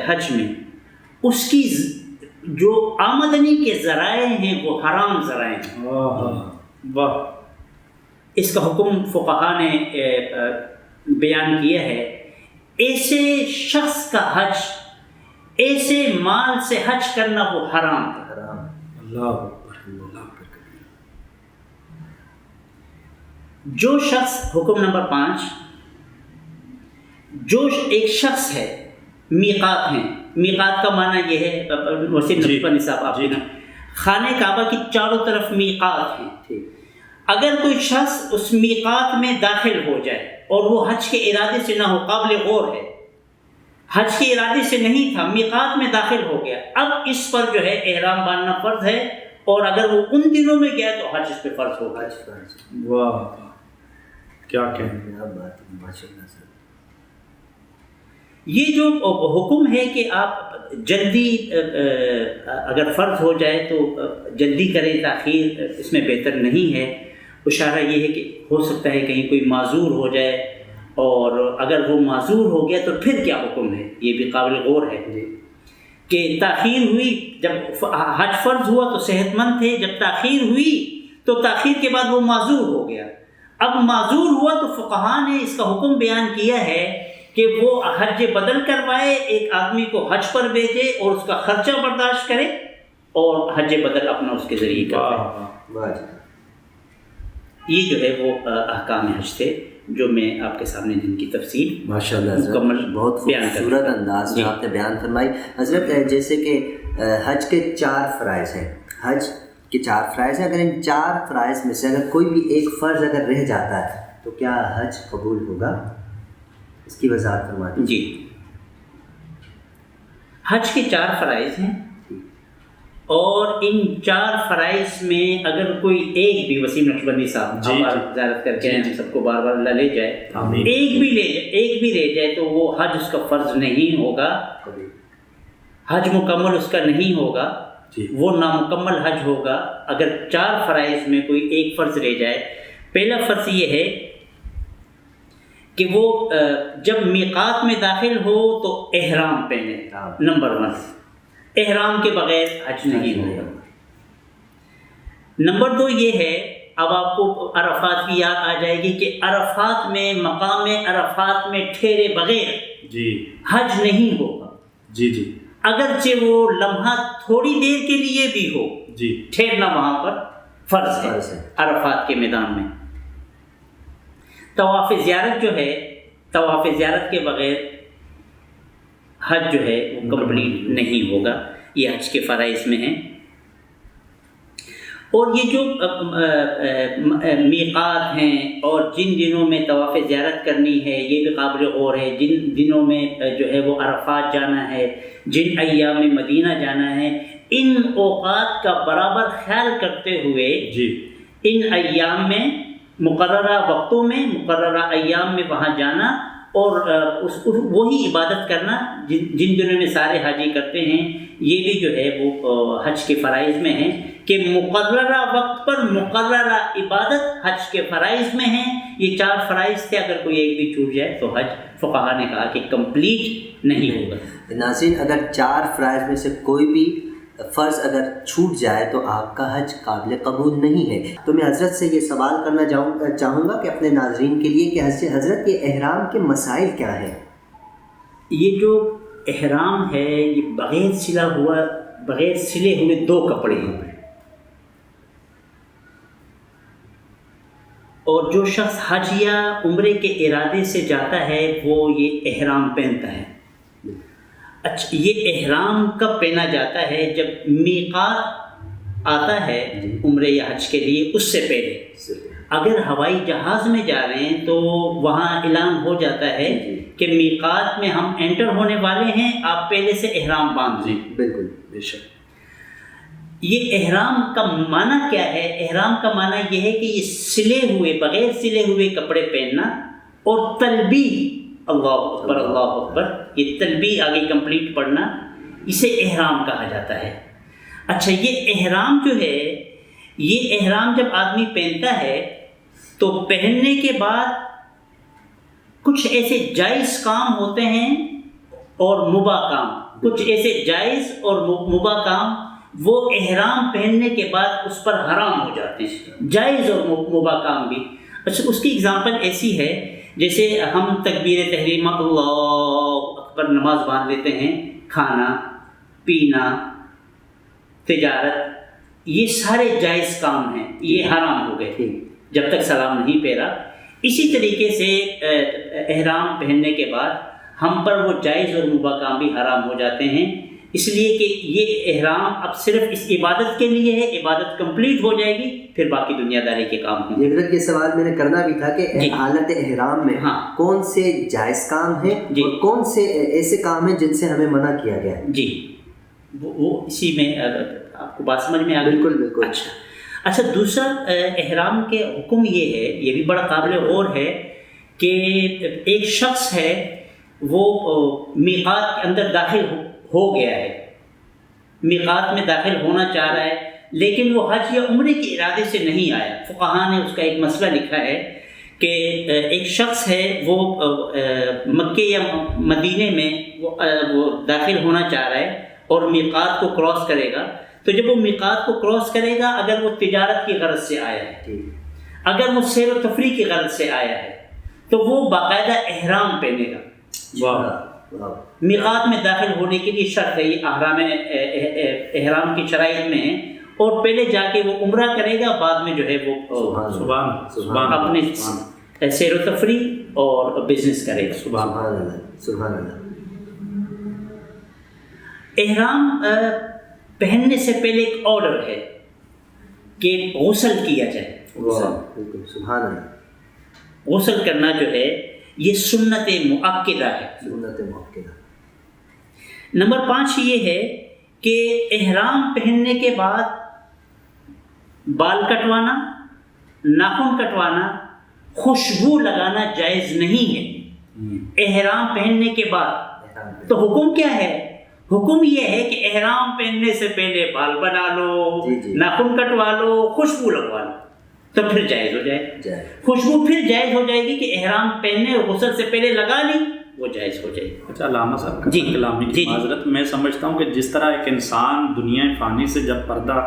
حج میں، اس کی جو آمدنی کے ذرائع ہیں وہ حرام ذرائع ہیں. اس کا حکم فقہا نے بیان کیا ہے، ایسے شخص کا حج، ایسے مال سے حج کرنا وہ حرام ہے۔ اللہ اکبر، اللہ اکبر۔ جو شخص، حکم نمبر 5، جو ایک شخص ہے، میقات ہیں، میقات کا معنی یہ ہے، وسیم نقطہ نصاب آپ نے، خانہ کعبہ کی چاروں طرف میقات ہیں۔ اگر کوئی شخص اس میقات میں داخل ہو جائے اور وہ حج کے ارادے سے نہ ہو، قابل غور ہے، حج کے ارادے سے نہیں تھا، میقات میں داخل ہو گیا، اب اس پر جو ہے احرام باندھنا فرض ہے، اور اگر وہ ان دنوں میں گیا تو حج اس پہ فرض ہوگا۔ واہ کیا کہیں، ماشاءاللہ سر۔ یہ جو حکم ہے کہ آپ جلدی اگر فرض ہو جائے تو جلدی کریں، تاخیر اس میں بہتر نہیں ہے۔ اشارہ یہ ہے کہ ہو سکتا ہے کہیں کوئی معذور ہو جائے، اور اگر وہ معذور ہو گیا تو پھر کیا حکم ہے، یہ بھی قابل غور ہے کہ تاخیر ہوئی، جب حج فرض ہوا تو صحت مند تھے، جب تاخیر ہوئی تو تاخیر کے بعد وہ معذور ہو گیا، اب معذور ہوا تو فقہا نے اس کا حکم بیان کیا ہے کہ وہ حج بدل کروائے، ایک آدمی کو حج پر بھیجے اور اس کا خرچہ برداشت کرے، اور حج بدل اپنا اس کے ذریعے کرے۔ یہ جو ہے وہ احکام حج تھے جو میں آپ کے سامنے جن کی تفصیل ماشاءاللہ مکمل بہت خوبصورت انداز میں آپ نے بیان فرمائی۔ حضرت جیسے کہ حج کے 4 فرائض ہیں، حج کے 4 فرائض ہیں، اگر ان 4 فرائض میں سے اگر کوئی بھی ایک فرض اگر رہ جاتا ہے تو کیا حج قبول ہوگا؟ اس کی وضاحت فرما دیجیے۔ جی، حج کے 4 فرائض ہیں، اور ان 4 فرائض میں اگر کوئی ایک بھی، وسیم نقشبندی صاحب زیارت کر کے ہم سب کو بار بار اللہ لے جائے، ایک بھی رہ جائے تو وہ حج اس کا فرض نہیں ہوگا، حج مکمل اس کا نہیں ہوگا، وہ نامکمل حج ہوگا اگر 4 فرائض میں کوئی ایک فرض رہ جائے۔ پہلا فرض یہ ہے کہ وہ جب میقات میں داخل ہو تو احرام پہنے، نمبر 1، احرام کے بغیر حج نہیں ہوگا۔ نمبر 2 یہ ہے، اب آپ کو عرفات کی یاد آ جائے گی کہ عرفات میں، مقام عرفات میں ٹھہرے بغیر حج نہیں ہوگا، اگرچہ وہ لمحہ تھوڑی دیر کے لیے بھی ہو، ٹھہرنا وہاں پر فرض ہے عرفات کے میدان میں۔ طواف زیارت جو ہے، طواف زیارت کے بغیر حج جو ہے وہ کمپلیٹ نہیں ہوگا، یہ حج کے فرائض میں ہیں۔ اور یہ جو میقات ہیں اور جن دنوں میں طواف زیارت کرنی ہے یہ بھی قابل غور ہے، جن دنوں میں جو ہے وہ عرفات جانا ہے، جن ایام میں مدینہ جانا ہے، ان اوقات کا برابر خیال کرتے ہوئے ان ایام میں، مقررہ وقتوں میں، مقررہ ایام میں وہاں جانا، اور وہی عبادت کرنا جن دنوں میں سارے حاجی کرتے ہیں، یہ بھی جو ہے وہ حج کے فرائض میں ہیں کہ مقررہ وقت پر مقررہ عبادت حج کے فرائض میں ہیں۔ یہ 4 فرائض تھے، اگر کوئی ایک بھی چھوٹ جائے تو حج فقہا نے کہا کہ کمپلیٹ نہیں ہوگا۔ ناظرین، اگر 4 فرائض میں سے کوئی بھی فرض اگر چھوٹ جائے تو آپ کا حج قابل قبول نہیں ہے۔ تو میں حضرت سے یہ سوال کرنا چاہوں گا کہ اپنے ناظرین کے لیے کہ حضرت یہ احرام کے مسائل کیا ہیں؟ یہ جو احرام ہے یہ بغیر سلے ہوئے 2 کپڑے ہیں، اور جو شخص حج یا عمرے کے ارادے سے جاتا ہے وہ یہ احرام پہنتا ہے۔ اچھا، یہ احرام کب پہنا جاتا ہے؟ جب میقات آتا ہے عمرے یا حج کے لیے، اس سے پہلے۔ اگر ہوائی جہاز میں جا رہے ہیں تو وہاں اعلان ہو جاتا ہے کہ میقات میں ہم انٹر ہونے والے ہیں، آپ پہلے سے احرام باندھ لیں۔ بالکل، بے شک۔ یہ احرام کا معنی کیا ہے؟ احرام کا معنی یہ ہے کہ یہ سلے ہوئے، بغیر سلے ہوئے کپڑے پہننا، اور تلبیہ، اللہ اکبر اللہ اکبر، یہ تلبیہ آگے کمپلیٹ پڑھنا، اسے احرام کہا جاتا ہے۔ اچھا، یہ احرام جو ہے، یہ احرام جب آدمی پہنتا ہے تو پہننے کے بعد کچھ ایسے جائز کام ہوتے ہیں اور مباح کام، کچھ ایسے جائز اور مباح کام وہ احرام پہننے کے بعد اس پر حرام ہو جاتے ہیں، جائز اور مباح کام بھی۔ اچھا اس کی اگزامپل ایسی ہے جیسے ہم تکبیر تحریمہ اللہ اکبر نماز باندھ لیتے ہیں، کھانا پینا تجارت یہ سارے جائز کام ہیں، یہ حرام ہو گئے جب تک سلام نہیں پھیرا۔ اسی طریقے سے احرام پہننے کے بعد ہم پر وہ جائز اور مباح کام بھی حرام ہو جاتے ہیں، اس لیے کہ یہ احرام اب صرف اس عبادت کے لیے ہے، عبادت کمپلیٹ ہو جائے گی پھر باقی دنیا داری کے کام ہوں گے۔ یہ سوال میں نے کرنا بھی تھا کہ حالت احرام میں کون سے جائز کام ہیں اور کون سے ایسے کام ہیں جن سے ہمیں منع کیا گیا ہے؟ جی وہ اسی میں آپ کو بات سمجھ میں آ گئی؟ بالکل بالکل۔ اچھا دوسرا احرام کے حکم یہ ہے، یہ بھی بڑا قابل غور ہے کہ ایک شخص ہے وہ میقات کے اندر داخل ہو گیا ہے، میقات میں داخل ہونا چاہ رہا ہے لیکن وہ حج یا عمرے کے ارادے سے نہیں آیا۔ فقہاء نے اس کا ایک مسئلہ لکھا ہے کہ ایک شخص ہے وہ مکے یا مدینے میں وہ داخل ہونا چاہ رہا ہے اور میقات کو کراس کرے گا، تو جب وہ میقات کو کراس کرے گا اگر وہ تجارت کی غرض سے آیا ہے، اگر وہ سیر و تفریح کی غرض سے آیا ہے تو وہ باقاعدہ احرام پہنے گا۔ میقات میں داخل ہونے کے لیے شرط ہے، یہ احرام کی شرائط میں ہے، اور پہلے جا کے وہ عمرہ کرے گا، بعد میں جو ہے وہ اپنے سیر و تفریح اور بزنس کرے گا۔ سبحان اللہ سبحان اللہ۔ احرام پہننے سے پہلے ایک آرڈر ہے کہ غسل کیا جائے۔ سبحان اللہ۔ غسل کرنا جو ہے یہ سنت مؤکدہ ہے۔ سنت مؤکدہ۔ نمبر 5 یہ ہے کہ احرام پہننے کے بعد بال کٹوانا، ناخن کٹوانا، خوشبو لگانا جائز نہیں ہے احرام پہننے کے بعد۔ تو حکم کیا ہے؟ حکم یہ ہے کہ احرام پہننے سے پہلے بال بنا لو، ناخن کٹوا لو، خوشبو لگوا لو تو پھر جائز ہو جائے۔ خوشبو پھر جائز ہو جائے گی کہ احرام پہننے اور غسل سے پہلے لگا لی، وہ جائز ہو جائے گی۔ اچھا علامہ صاحب کا کلامی کی معذرت، میں سمجھتا ہوں کہ جس طرح ایک انسان دنیا فانی سے جب پردہ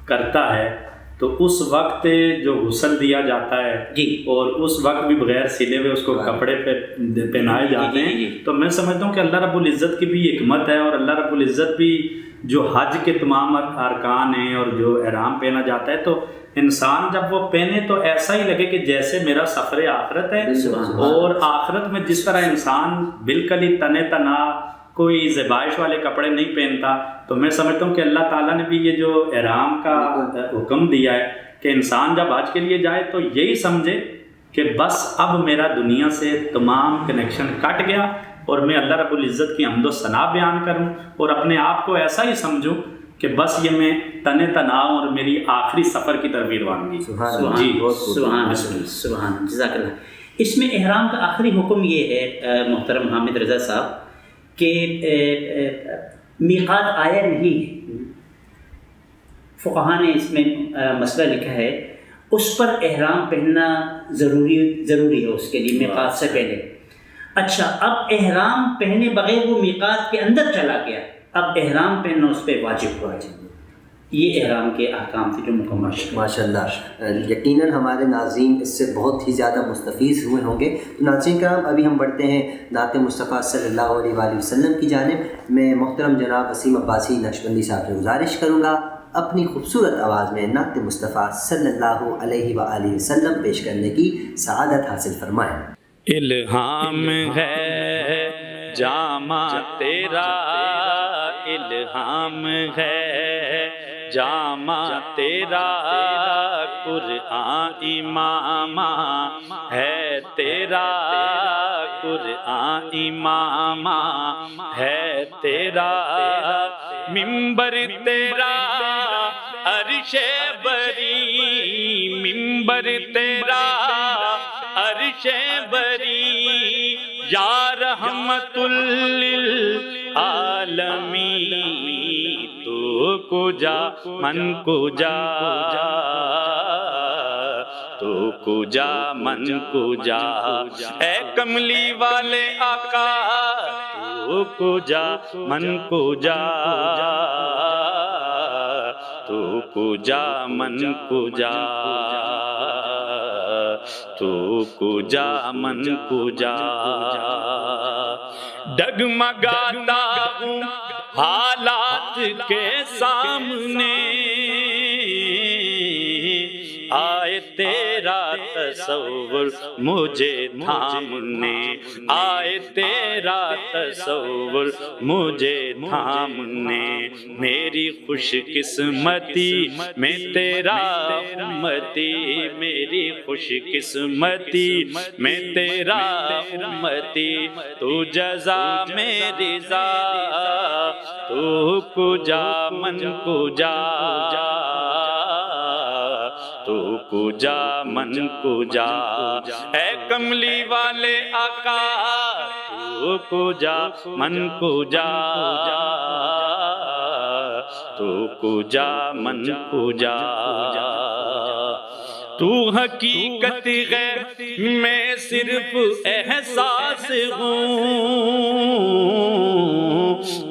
کرتا ہے تو اس وقت جو غسل دیا جاتا ہے اور اس وقت بھی بغیر سلے ہوئے اس کو کپڑے پہنائے جاتے ہیں، تو میں سمجھتا ہوں کہ اللہ رب العزت کی بھی حکمت ہے، اور اللہ رب العزت بھی جو حج کے تمام ارکان ہیں اور جو احرام پہنا جاتا ہے تو انسان جب وہ پہنے تو ایسا ہی لگے کہ جیسے میرا سفر آخرت ہے، اور آخرت میں جس طرح انسان بالکل ہی تنے تنا کوئی زیبائش والے کپڑے نہیں پہنتا، تو میں سمجھتا ہوں کہ اللہ تعالیٰ نے بھی یہ جو احرام کا حکم دیا ہے کہ انسان جب حج کے لیے جائے تو یہی سمجھے کہ بس اب میرا دنیا سے تمام کنیکشن کٹ گیا اور میں اللہ رب العزت کی حمد و ثنا بیان کروں، اور اپنے آپ کو ایسا ہی سمجھوں کہ بس یہ میں تنے تنا اور میری آخری سفر کی طرف روانگی۔ سبحان جزاک اللہ۔ اس میں احرام کا آخری حکم یہ ہے محترم حامد رضا صاحب کہ میقات آیا نہیں ہے، فقہاء نے اس میں مسئلہ لکھا ہے، اس پر احرام پہننا ضروری ہے اس کے لیے میقات سے پہلے۔ اچھا اب احرام پہنے بغیر وہ میقات کے اندر چلا گیا، اب احرام پہننا اس پہ واجب ہوا جائے۔ یہ احرام کے احکام تھے جو مکمل۔ ماشاء اللہ، یقیناً ہمارے ناظرین اس سے بہت ہی زیادہ مستفیض ہوئے ہوں گے۔ تو ناظرین کرام ابھی ہم بڑھتے ہیں نعت مصطفیٰ صلی اللہ علیہ وآلہ وسلم کی جانب۔ میں محترم جناب وسیم عباسی نقشبندی صاحب سے گزارش کروں گا اپنی خوبصورت آواز میں نعت مصطفیٰ صلی اللہ علیہ وآلہ وسلم پیش کرنے کی سعادت حاصل فرمائیں۔ الہام ہے جامع تیرا، الہام ہے جامع تیرا، قرآن امام ہے تیرا، قرآن امام ہے تیرا، منبر تیرا عرش بری، منبر تیرا عرش بری، یا رحمت للعالمین، تو کجا من کجا، تو کجا من کجا، اے کملی والے آقا تو کجا من کجا، تو کجا من کجا، تو کجا من کجا ڈگمگاتا ہوں حالات کے سامنے آئے تیرا تصور مجھے تھامنے آئے تیرا تصور مجھے تھامنے میری خوش قسمتی میں تیرا امتی میری خوش قسمتی میں تیرا امتی تو جزا میں رضا تو کجا من کجا تو کجا من کجا اے کملی والے آقا تو کجا من کجا تو کجا من کجا تو حقیقت ہے میں صرف احساس ہوں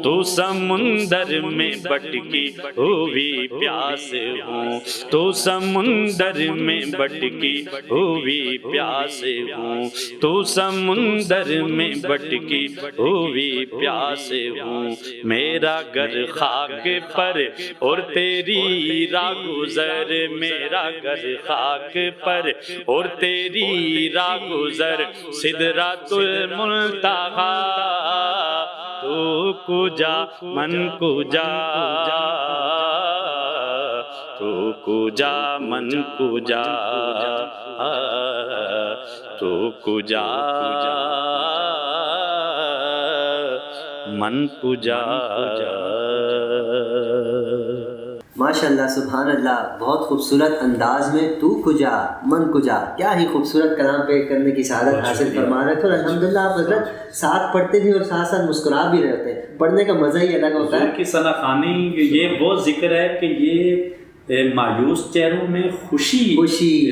تو سمندر میں بٹکی ہوئی پیاس ہوں تو سمندر میں بٹکی ہوئی پیاس ہوں تو سمندر میں بٹکی ہوئی پیاس ہوں میرا گھر خاک پر اور تیری راہ گزر میرا گھر خاک پر اور تیری راہ گزر سدرۃ المنتہی تو کجا من کجا تو کجا من کجا تو کجا من کجا ماشاء اللہ سبحان اللہ، بہت خوبصورت انداز میں تو کجا من کجا، کیا ہی خوبصورت کلام پہ کرنے کی سعادت حاصل فرما رہے تھے. اور الحمدللہ آپ حضرت ساتھ پڑھتے بھی اور ساتھ ساتھ مسکرا بھی رہے ہوتے ہیں، پڑھنے کا مزہ ہی الگ ہوتا ہے. حضور کی ثنا خوانی یہ وہ ذکر ہے کہ یہ مایوس چہروں میں خوشی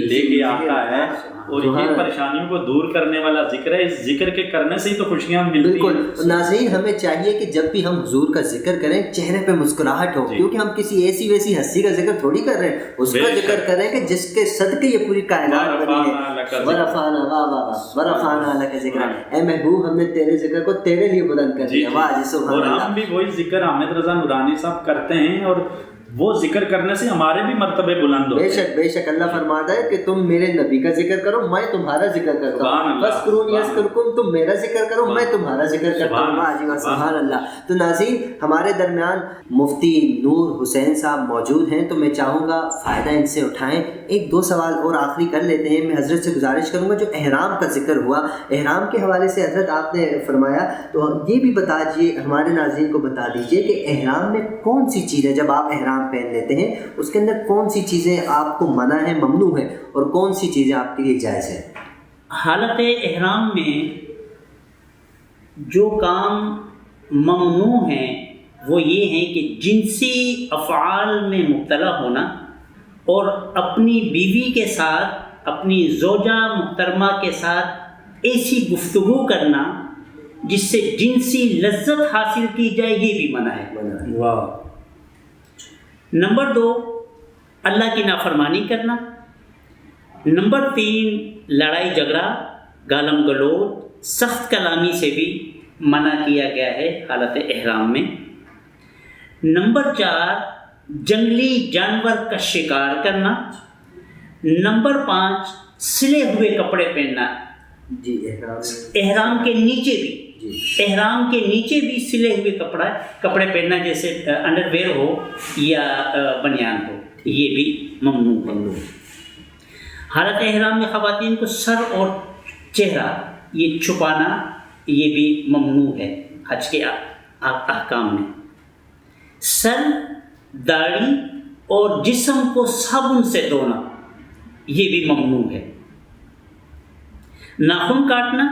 لے کے آتا ہے اور یہ پریشانیوں کو دور کرنے والا ذکر ہے. اس ذکر کے کرنے سے ہی تو خوشیاں ملتی ہیں. بالکل ناظرین، ہمیں چاہیے کہ جب بھی ہم حضور کا ذکر کریں چہرے پہ مسکراہٹ ہو، کیونکہ ہم کسی ایسی ویسی ہستی کا ذکر تھوڑی کر رہے ہیں، اس کا ذکر کر رہے ہیں کہ جس کے صدقے یہ پوری کائنات بنی ہے. ورفعنا واہ واہ واہ ورفعنا لک ذکرا، اے محبوب ہم نے تیرے ذکر کو تیرے لیے بلند کر دیا. واہ جی سبحان اللہ. اور ہم بھی وہی ذکر حامد رضا نورانی صاحب کرتے ہیں اور وہ ذکر کرنے سے ہمارے بھی مرتبے بلند ہوتے ہیں. بے شک اللہ فرماتا ہے کہ تم میرے نبی کا ذکر کرو میں تمہارا ذکر کرتا ہوں. فاذکرونی اذکرکم، تم میرا ذکر کرو میں تمہارا ذکر کرتا ہوں. واہ جی واہ سبحان اللہ. تو ناظرین، ہمارے درمیان مفتی نور حسین صاحب موجود ہیں، تو میں چاہوں گا فائدہ ان سے اٹھائیں. ایک دو سوال اور آخری کر لیتے ہیں. میں حضرت سے گزارش کروں گا، جو احرام کا ذکر ہوا، احرام کے حوالے سے حضرت آپ نے فرمایا، تو یہ بھی بتا دیجیے، ہمارے ناظرین کو بتا دیجیے کہ احرام میں کون سی چیزیں، جب آپ احرام پہن لیتے ہیں اس کے اندر کون سی چیزیں آپ کو منع ہے، ممنوع ہے، اور کون سی چیزیں آپ کے لیے جائز ہے؟ حالت احرام میں جو کام ممنوع ہیں وہ یہ ہیں کہ جنسی افعال میں مبتلا ہونا اور اپنی بیوی کے ساتھ، اپنی زوجہ محترمہ کے ساتھ ایسی گفتگو کرنا جس سے جنسی لذت حاصل کی جائے، یہ بھی منع ہے. واہ. نمبر 2، اللہ کی نافرمانی کرنا. نمبر 3، لڑائی جھگڑا، گالم گلوچ، سخت کلامی سے بھی منع کیا گیا ہے حالت احرام میں. نمبر 4، جنگلی جانور کا شکار کرنا. نمبر 5، سلے ہوئے کپڑے پہننا. جی احرام کے نیچے بھی، احرام کے نیچے بھی سلے ہوئے کپڑے پہننا، جیسے انڈر ویئر ہو یا بنیان ہو، یہ بھی ممنوع ہے. حالت احرام میں خواتین کو سر اور چہرہ یہ چھپانا یہ بھی ممنوع ہے حج کے احکام میں. سر، داڑھی اور جسم کو صابن سے دھونا یہ بھی ممنوع ہے. ناخن کاٹنا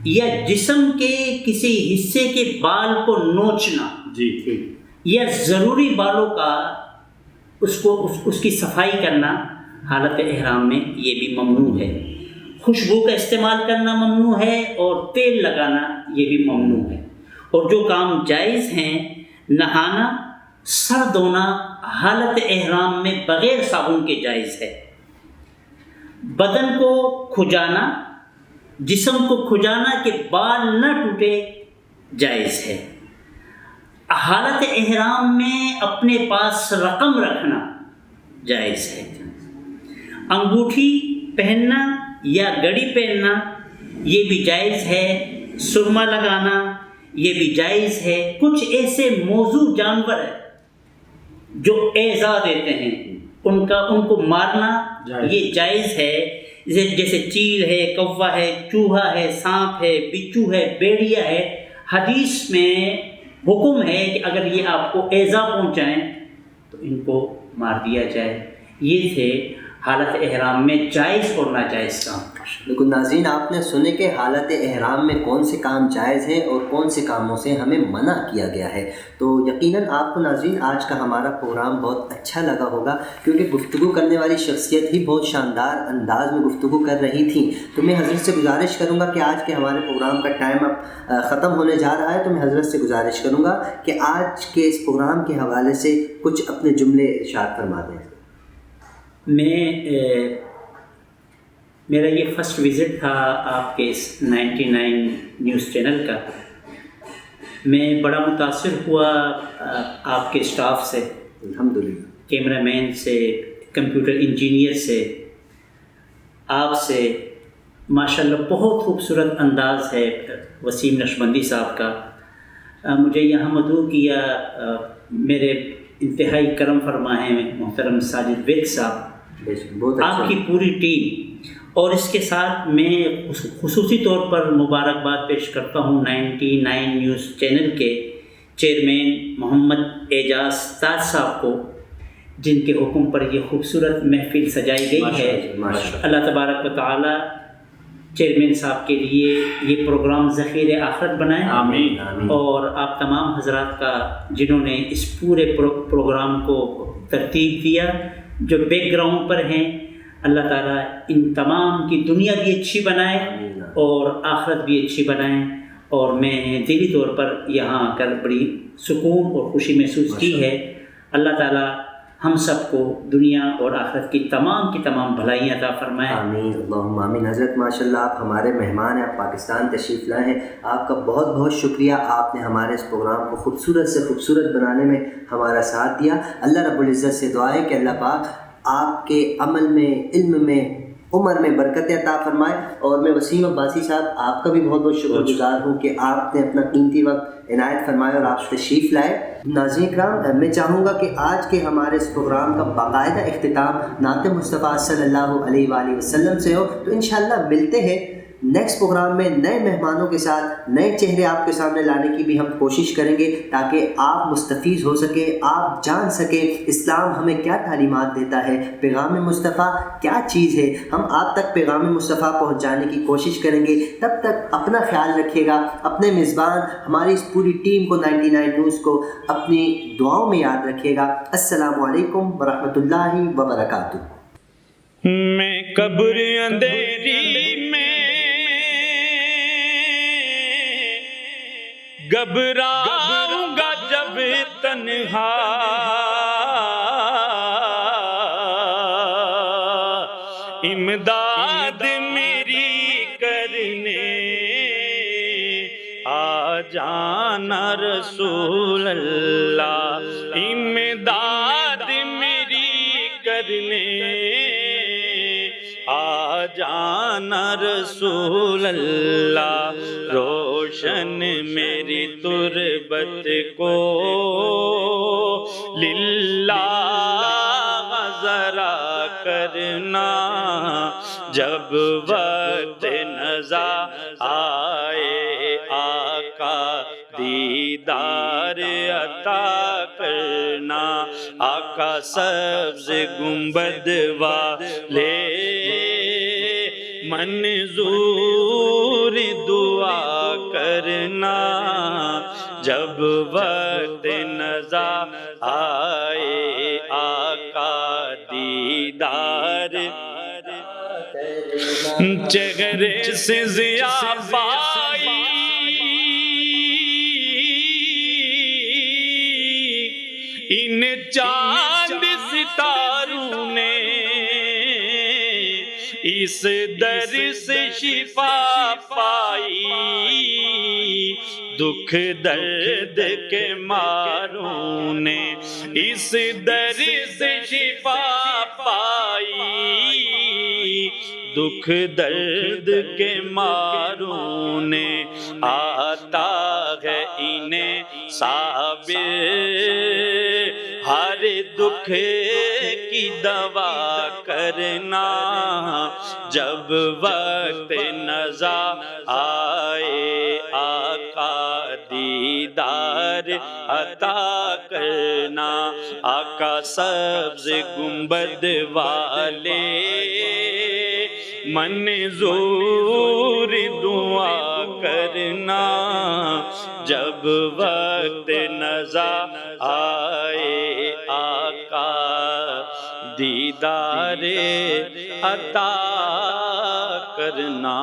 یا جسم کے کسی حصے کے بال کو نوچنا یا ضروری بالوں کا اس کی صفائی کرنا حالت احرام میں یہ بھی ممنوع ہے. خوشبو کا استعمال کرنا ممنوع ہے اور تیل لگانا یہ بھی ممنوع ہے. اور جو کام جائز ہیں، نہانا، سر دھونا حالت احرام میں بغیر صابن کے جائز ہے. بدن کو کھجانا، جسم کو کھجانا کہ بال نہ ٹوٹے جائز ہے۔ حالت احرام میں اپنے پاس رقم رکھنا جائز ہے۔ انگوٹھی پہننا یا گھڑی پہننا یہ بھی جائز ہے۔ سرما لگانا یہ بھی جائز ہے۔ کچھ ایسے موضوع جانور ہیں جو ایذا دیتے ہیں، ان کو مارنا یہ جائز ہے، جیسے چیل ہے، کوا ہے، چوہا ہے، سانپ ہے، بچھو ہے، بیڑیا ہے۔ حدیث میں حکم ہے کہ اگر یہ آپ کو ایذا پہنچائیں تو ان کو مار دیا جائے۔ یہ تھے حالت احرام میں جائز اور ناجائز کام۔ لیکن ناظرین، آپ نے سنے کہ حالت احرام میں کون سے کام جائز ہیں اور کون سے کاموں سے ہمیں منع کیا گیا ہے۔ تو یقیناً آپ کو ناظرین آج کا ہمارا پروگرام بہت اچھا لگا ہوگا، کیونکہ گفتگو کرنے والی شخصیت ہی بہت شاندار انداز میں گفتگو کر رہی تھیں۔ تو میں حضرت سے گزارش کروں گا کہ آج کے ہمارے پروگرام کا ٹائم اب ختم ہونے جا رہا ہے، تو میں حضرت سے گزارش کروں گا کہ آج کے اس پروگرام کے حوالے سے کچھ اپنے جملے ارشاد فرما دیں۔ میرا یہ فرسٹ وزٹ تھا آپ کے اس 99 نیوز چینل کا۔ میں بڑا متاثر ہوا آپ کے اسٹاف سے، الحمدللہ، کیمرہ مین سے، کمپیوٹر انجینئر سے، آپ سے۔ ماشاءاللہ بہت خوبصورت انداز ہے وسیم نقشبندی صاحب کا۔ مجھے یہاں مدعو کیا میرے انتہائی کرم فرما ہیں محترم ساجد وید صاحب، آپ کی پوری ٹیم، اور اس کے ساتھ میں خصوصی طور پر مبارکباد پیش کرتا ہوں 99 نیوز چینل کے چیئرمین محمد اعجاز تاج صاحب کو، جن کے حکم پر یہ خوبصورت محفل سجائی گئی ہے۔ اللہ تبارک و تعالی چیئرمین صاحب کے لیے یہ پروگرام ذخیر آخرت بنائے، آمین۔ اور آپ تمام حضرات کا جنہوں نے اس پورے پروگرام کو ترتیب دیا، جو بیک گراؤنڈ پر ہیں، اللہ تعالیٰ ان تمام کی دنیا بھی اچھی بنائے اور آخرت بھی اچھی بنائے۔ اور میں دلی طور پر یہاں آ کر بڑی سکون اور خوشی محسوس کی ہے۔ اللہ تعالیٰ ہم سب کو دنیا اور آخرت کی تمام بھلائیاں عطا فرمائے۔ آمین، اللہم آمین۔ حضرت ماشاءاللہ آپ ہمارے مہمان ہیں، آپ پاکستان تشریف لائے ہیں، آپ کا بہت بہت شکریہ۔ آپ نے ہمارے اس پروگرام کو خوبصورت سے خوبصورت بنانے میں ہمارا ساتھ دیا۔ اللہ رب العزت سے دعا ہے کہ اللہ پاک آپ کے عمل میں، علم میں، عمر میں برکت عطا فرمائے۔ اور میں وسیم عباسی صاحب آپ کا بھی بہت بہت شکر گزار ہوں کہ آپ نے اپنا قیمتی وقت عنایت فرمایا اور آپ تشریف لائے۔ ناظرین کرام، میں چاہوں گا کہ آج کے ہمارے اس پروگرام کا باقاعدہ اختتام نعت مصطفیٰ صلی اللہ علیہ وآلہ وسلم سے ہو۔ تو انشاءاللہ ملتے ہیں نیکسٹ پروگرام میں نئے مہمانوں کے ساتھ، نئے چہرے آپ کے سامنے لانے کی بھی ہم کوشش کریں گے، تاکہ آپ مستفیض ہو سکیں، آپ جان سکیں اسلام ہمیں کیا تعلیمات دیتا ہے، پیغام مصطفیٰ کیا چیز ہے۔ ہم آپ تک پیغام مصطفیٰ پہنچانے کی کوشش کریں گے۔ تب تک اپنا خیال رکھیے گا، اپنے میزبان ہماری اس پوری ٹیم کو 99 نیوز کو اپنی دعاؤں میں یاد رکھیے گا۔ السلام علیکم ورحمۃ اللہ وبرکاتہ۔ میں قبر اندھیری میں گھبراؤں گا جب تنہا، امداد میری کرنے آ جانا رسول اللہ، امداد میری کرنے آ جانا رسول اللہ، روشن میری تربت کو للہ ذرا کرنا، جب وقت نزا آئے آقا دیدار عطا کرنا، آقا سبز گنبد والے منظور دعا کرنا، جب وقت نزا آئے آقا دیدار چہرے سے ضیا پائی، ان چاند ستاروں نے اس در سے شفا پائی، دکھ درد کے ماروں نے اس در سے شفا پائی، دکھ درد کے ماروں نے آتا ہے انہیں صابر، ہر دکھ کی دوا کرنا، جب وقت نزا آئے آقا دیدار عطا کرنا، آقا سبز گنبد والے منظور دعا کرنا، جب وقت نزا آئے آقا دیدار عطا کرنا۔